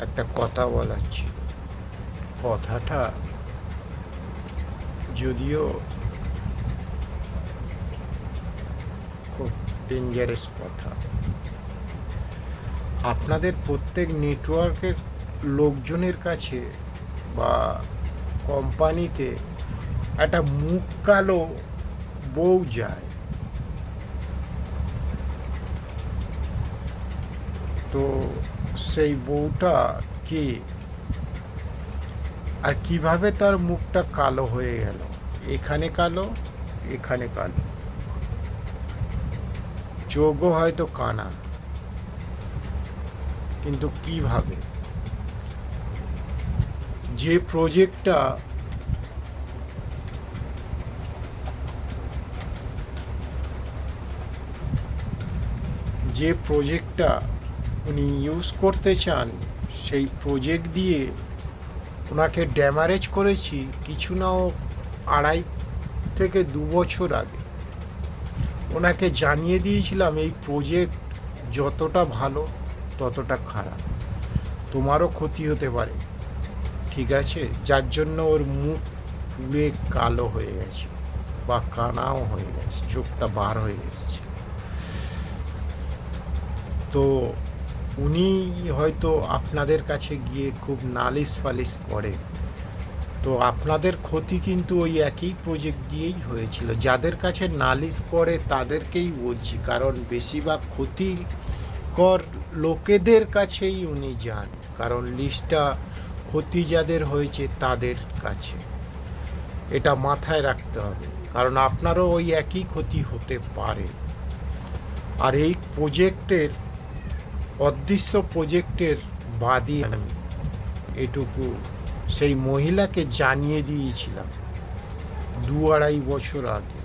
একটা কথা বলার ছিল। কথাটা যদিও খুব ডেঞ্জারাস কথা। আপনাদের প্রত্যেক নেটওয়ার্কের লোকজনের কাছে বা কোম্পানিতে একটা মুখ কালো বউ যায়। তো সেই বউটা কে, আর কিভাবে তার মুখটা কালো হয়ে গেল? এখানে কালো, এখানে কালো, চোখও হয়তো কানা, কিন্তু কিভাবে? যে প্রজেক্টটা উনি ইউজ করতে চান, সেই প্রজেক্ট দিয়ে ওনাকে ড্যামারেজ করেছি কিছু নাও 2.5 থেকে 2 বছর আগে। ওনাকে জানিয়ে দিয়েছিলাম এই প্রজেক্ট যতটা ভালো ততটা খারাপ, তোমারও ক্ষতি হতে পারে, ঠিক আছে? যার জন্য ওর মুখ পুড়ে কালো হয়ে গেছে বা কানাও হয়ে গেছে, চোখটা বার হয়ে এসছে। তো উনি হয়তো আপনাদের কাছে গিয়ে খুব নালিশ ফালিশ করে। তো আপনাদের ক্ষতি কিন্তু ওই একই প্রজেক্ট দিয়েই হয়েছিল। যাদের কাছে নালিশ করে তাদেরকেই বলছি, কারণ বেশিরভাগ ক্ষতিকর লোকেদের কাছেই উনি যান, কারণ লিস্টটা ক্ষতি যাদের হয়েছে তাদের কাছে। এটা মাথায় রাখতে হবে, কারণ আপনারও ওই একই ক্ষতি হতে পারে। আর এই প্রজেক্টের অদৃশ্য প্রজেক্টের বাদী আমি, এটুকু সেই মহিলাকে জানিয়ে দিয়েছিলাম 2-2.5 বছর আগে।